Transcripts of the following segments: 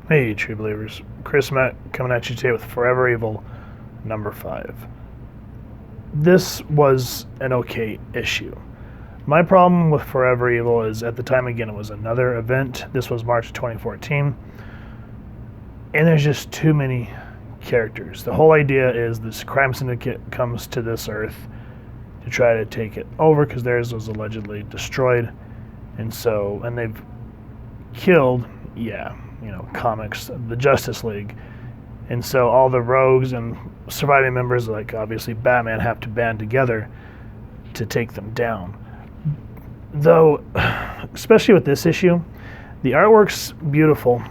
Hey, true believers. Chris Matt coming at you today with Forever Evil number 5. This was an okay issue. My problem with Forever Evil is at the time, again, it was another event. This was March 2014. And there's just too many characters. The whole idea is this crime syndicate comes to this earth to try to take it over because theirs was allegedly destroyed. And they've killed, comics, the Justice League. And so all the rogues and surviving members, like obviously Batman, have to band together to take them down. Though, especially with this issue, the artwork's beautiful,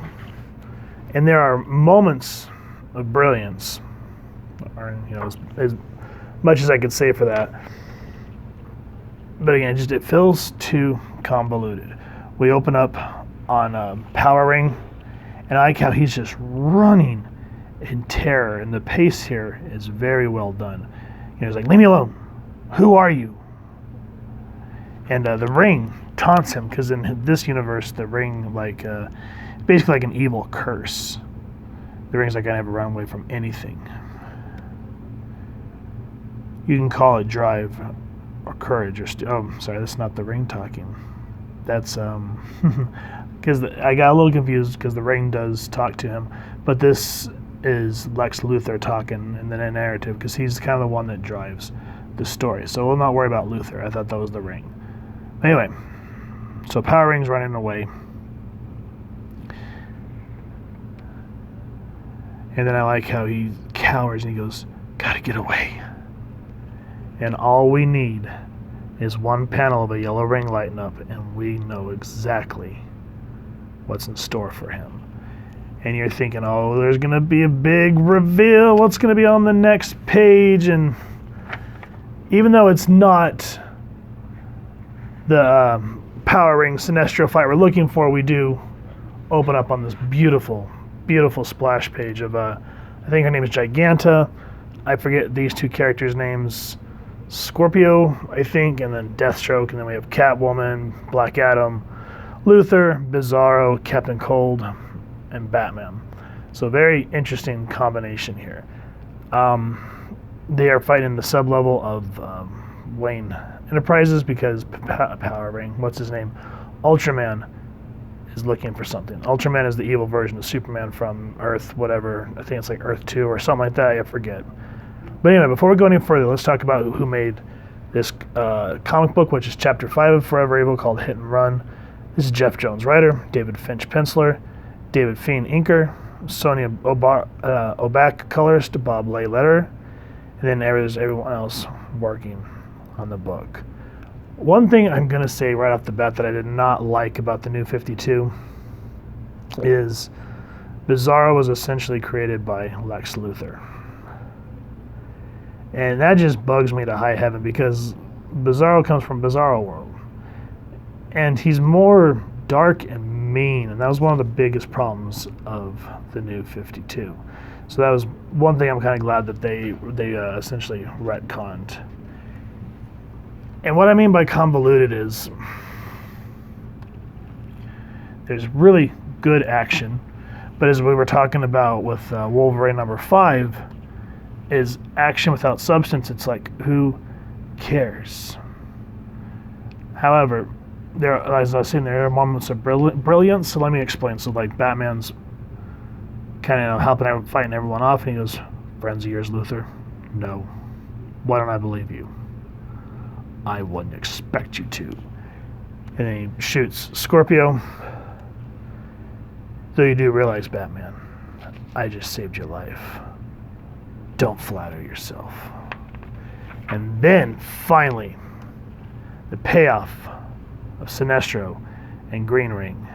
and there are moments of brilliance, or as much as I could say for that. But again, it feels too convoluted. We open up on Power Ring, and I like how he's just running in terror, and the pace here is very well done. He's like, "Leave me alone. Who are you?" And the Ring taunts him because in this universe, the Ring basically like an evil curse. The Ring's like, "I never run away from anything." You can call it drive or courage or sorry, that's not the Ring talking. That's because I got a little confused because the Ring does talk to him, but this is Lex Luthor talking in the narrative because he's kind of the one that drives the story. So we'll not worry about Luthor. I thought that was the Ring. Anyway, so Power Ring's running away. And then I like how he cowers and he goes, "Gotta get away." And all we need is one panel of a yellow ring lighting up, and we know exactly what's in store for him. And you're thinking, oh, there's going to be a big reveal. What's going to be on the next page? And even though it's not the Power Ring Sinestro fight we're looking for, we do open up on this beautiful, beautiful splash page of, I think her name is Giganta. I forget these two characters' names. Scorpio, I think, and then Deathstroke, and then we have Catwoman, Black Adam, Luthor, Bizarro, Captain Cold, and Batman. So very interesting combination here. They are fighting the sub-level of Wayne Enterprises because Power Ring, what's his name? Ultraman is looking for something. Ultraman is the evil version of Superman from Earth, whatever. I think it's like Earth 2 or something like that. I forget. But anyway, before we go any further, let's talk about who made this comic book, which is Chapter 5 of Forever Evil, called Hit and Run. This is Jeff Jones, writer, David Finch, penciler, David Fiend, inker, Sonia Oback, colorist, Bob Lay, letterer, and then there's everyone else working on the book. One thing I'm going to say right off the bat that I did not like about the New 52 is Bizarro was essentially created by Lex Luthor. And that just bugs me to high heaven because Bizarro comes from Bizarro World. And he's more dark and mean, and that was one of the biggest problems of the New 52. So that was one thing I'm kind of glad that they essentially retconned. And what I mean by convoluted is there's really good action, but as we were talking about with Wolverine number 5, is action without substance. It's like, who cares? However, as I was saying, there are moments of brilliance. So let me explain. So like Batman's kind of helping fighting everyone off, and he goes, "Friends of yours, Luthor?" "No." "Why don't I believe you?" "I wouldn't expect you to." And then he shoots Scorpio. "Though you do realize, Batman, I just saved your life. Don't flatter yourself." And then finally, the payoff of Sinestro and Green Ring.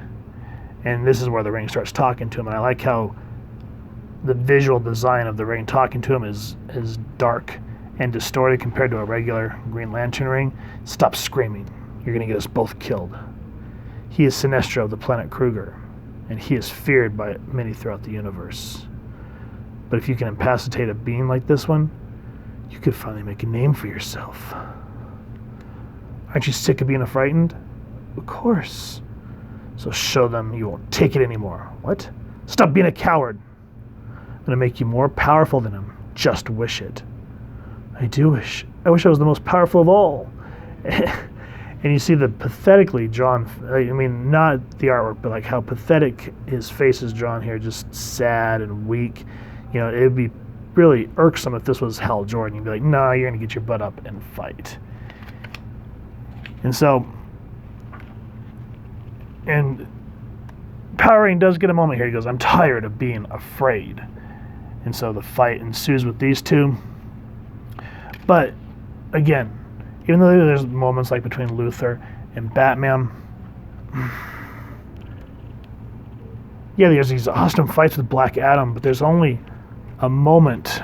And this is where the Ring starts talking to him. And I like how the visual design of the Ring talking to him is dark and distorted compared to a regular Green Lantern ring. "Stop screaming. You're going to get us both killed. He is Sinestro of the planet Kruger, and he is feared by many throughout the universe. But if you can incapacitate a being like this one, you could finally make a name for yourself. Aren't you sick of being frightened?" "Of course." "So show them you won't take it anymore." "What?" Stop being a coward. I'm going to make you more powerful than him. Just wish it. I wish I was the most powerful of all. And you see the pathetically drawn, I mean, not the artwork, but like how pathetic his face is drawn here, just sad and weak. You know, it'd be really irksome if this was Hal Jordan. You'd be like, nah, you're going to get your butt up and fight. And so, and Power Ring does get a moment here. He goes, I'm tired of being afraid. And so the fight ensues with these two. But, again, even though there's moments like between Luthor and Batman, yeah, there's these awesome fights with Black Adam, but there's only a moment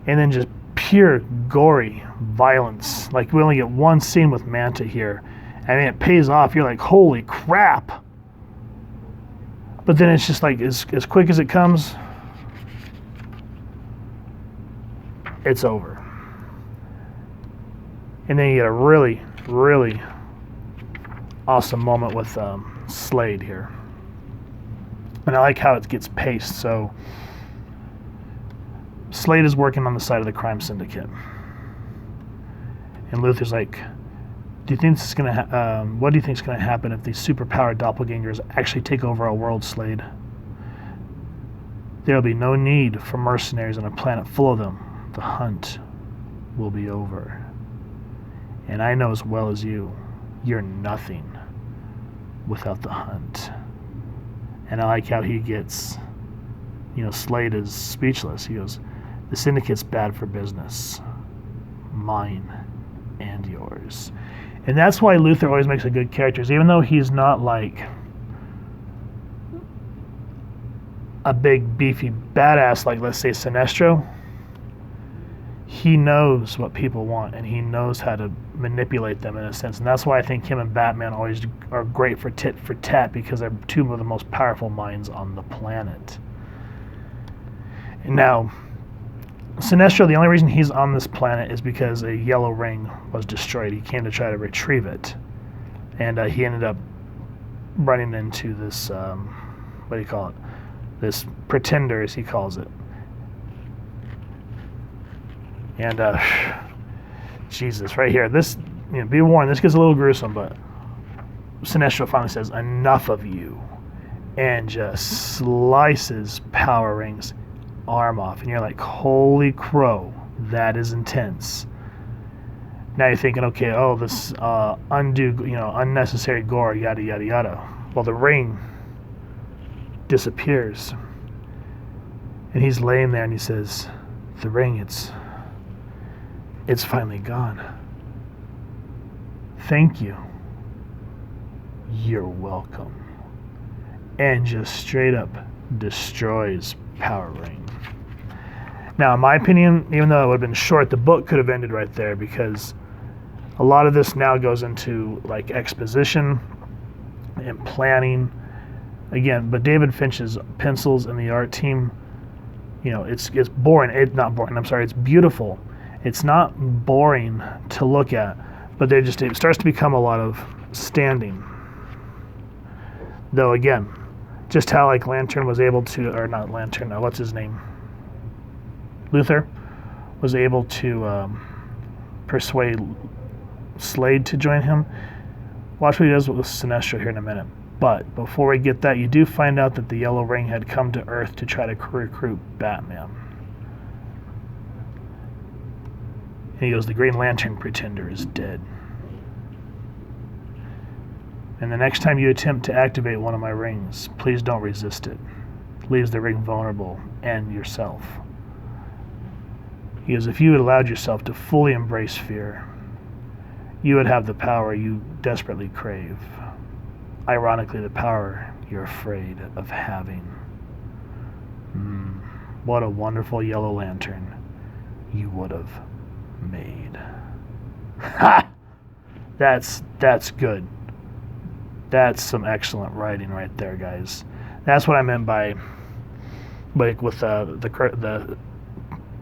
and then just pure gory violence. Like, we only get one scene with Manta here. I mean, it pays off. You're like, holy crap. But then it's just like, as quick as it comes, it's over. And then you get a really, really awesome moment with Slade here. And I like how it gets paced. So Slade is working on the side of the crime syndicate. And Luthor's like, do you think this is gonna what do you think is gonna happen if these superpowered doppelgangers actually take over our world, Slade? There'll be no need for mercenaries on a planet full of them. The hunt will be over. And I know as well as you're nothing without the hunt. And I like how he gets, you know, Slade is speechless. He goes, the syndicate's bad for business. Mine and yours. And that's why Luthor always makes a good character. Even though he's not like a big, beefy badass like, let's say, Sinestro, he knows what people want, and he knows how to manipulate them in a sense. And that's why I think him and Batman always are great for tit for tat, because they're two of the most powerful minds on the planet. And now, Sinestro, the only reason he's on this planet is because a yellow ring was destroyed. He came to try to retrieve it. And he ended up running into this, what do you call it? This pretender, as he calls it. And, Jesus, right here. This, you know, be warned, this gets a little gruesome, but Sinestro finally says, enough of you. And just slices Power Ring's arm off. And you're like, holy crow, that is intense. Now you're thinking, okay, oh, this unnecessary gore, yada, yada, yada. Well, the ring disappears. And he's laying there and he says, the ring, it's finally gone. Thank you. You're welcome. And just straight up destroys Power Ring. Now, in my opinion, even though it would have been short, the book could have ended right there, because a lot of this now goes into like exposition and planning. Again, but David Finch's pencils and the art team, you know, it's boring. It's not boring. I'm sorry. It's beautiful. It's not boring to look at, but it starts to become a lot of standing. Though again, just how like Lantern was able to, or not Lantern, what's his name? Luthor was able to persuade Slade to join him. Watch what he does with Sinestro here in a minute. But before we get that, you do find out that the Yellow Ring had come to Earth to try to recruit Batman. And he goes, the Green Lantern pretender is dead. And the next time you attempt to activate one of my rings, please don't resist it. It leaves the ring vulnerable and yourself. He goes, if you had allowed yourself to fully embrace fear, you would have the power you desperately crave. Ironically, the power you're afraid of having. What a wonderful Yellow Lantern you would have made. Ha! That's good. That's some excellent writing right there, guys. That's what I meant by, like, with the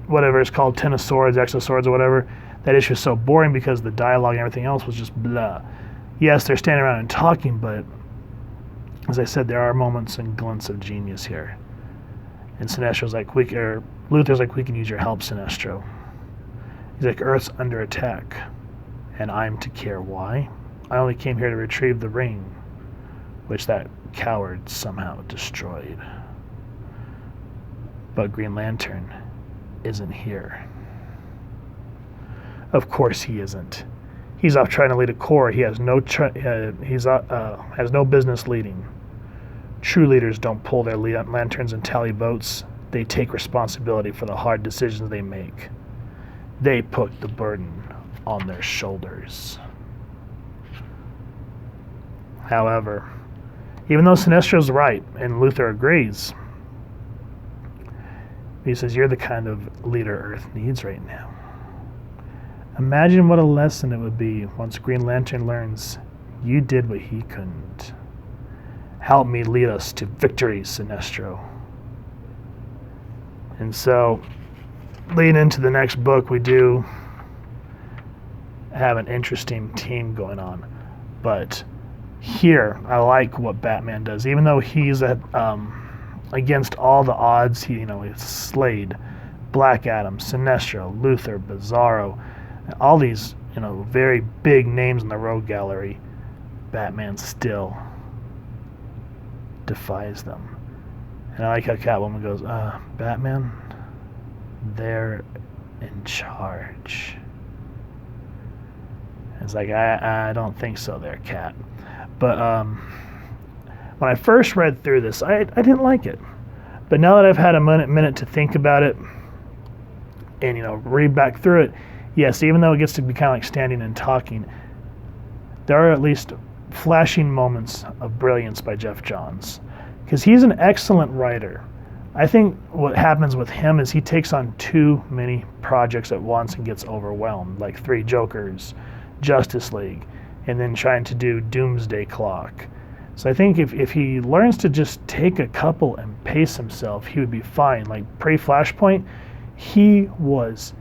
whatever it's called, Ten of Swords, X of Swords, or whatever. That issue is so boring because the dialogue and everything else was just blah. Yes, they're standing around and talking, but as I said, there are moments and glints of genius here. And Sinestro's like, Luthor's like, we can use your help, Sinestro. He's like, Earth's under attack, and I'm to care why? I only came here to retrieve the ring, which that coward somehow destroyed. But Green Lantern isn't here. Of course he isn't. He's off trying to lead a corps he has no has no business leading. True leaders don't pull their lanterns and tally votes. They take responsibility for the hard decisions they make. They put the burden on their shoulders. However, even though Sinestro's right and Luthor agrees, he says, you're the kind of leader Earth needs right now. Imagine what a lesson it would be once Green Lantern learns you did what he couldn't. Help me lead us to victory, Sinestro. And so, leading into the next book, we do have an interesting team going on. But here, I like what Batman does. Even though he's against all the odds, he's Slade, Black Adam, Sinestro, Luthor, Bizarro, all these very big names in the Rogue Gallery, Batman still defies them. And I like how Catwoman goes, Batman, they're in charge. It's like, I don't think so there, Cat. But when I first read through this, I didn't like it. But now that I've had a minute to think about it and, read back through it, yes, even though it gets to be kind of like standing and talking, there are at least flashing moments of brilliance by Jeff Johns. Because he's an excellent writer. I think what happens with him is he takes on too many projects at once and gets overwhelmed, like 3 Jokers, Justice League, and then trying to do Doomsday Clock. So I think if he learns to just take a couple and pace himself, he would be fine. Like pre-Flashpoint, he was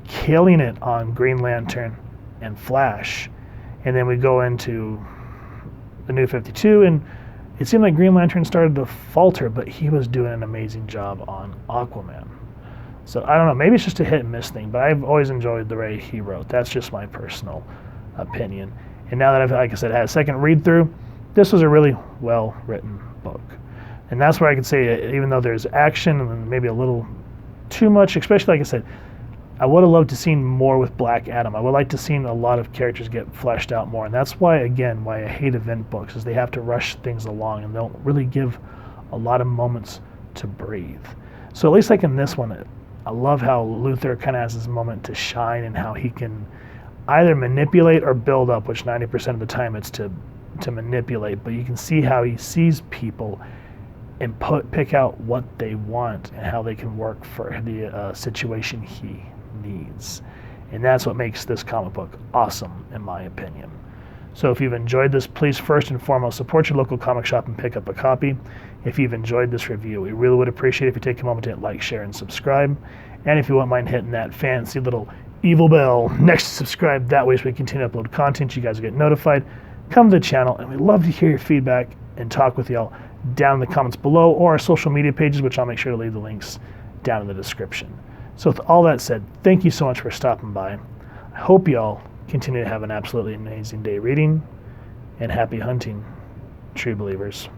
killing it on Green Lantern and Flash. And then we go into the New 52, and it seemed like Green Lantern started to falter, but he was doing an amazing job on Aquaman. So I don't know, maybe it's just a hit and miss thing, but I've always enjoyed the way he wrote. That's just my personal opinion. And now that I've, like I said, had a second read through, this was a really well written book. And that's where I could say, even though there's action and maybe a little too much, especially like I said, I would have loved to seen more with Black Adam. I would like to seen a lot of characters get fleshed out more. And that's why, again, why I hate event books, is they have to rush things along and don't really give a lot of moments to breathe. So at least like in this one, I love how Luthor kind of has his moment to shine and how he can either manipulate or build up, which 90% of the time it's to manipulate. But you can see how he sees people and pick out what they want and how they can work for the situation he needs. And that's what makes this comic book awesome, in my opinion. So if you've enjoyed this, please first and foremost support your local comic shop and pick up a copy. If you've enjoyed this review, we really would appreciate it if you take a moment to hit like, share, and subscribe. And if you wouldn't mind hitting that fancy little evil bell next to subscribe, that way as we continue to upload content, you guys will get notified. Come to the channel, and we'd love to hear your feedback and talk with y'all down in the comments below, or our social media pages, which I'll make sure to leave the links down in the description. So with all that said, thank you so much for stopping by. I hope y'all continue to have an absolutely amazing day reading, and happy hunting, true believers.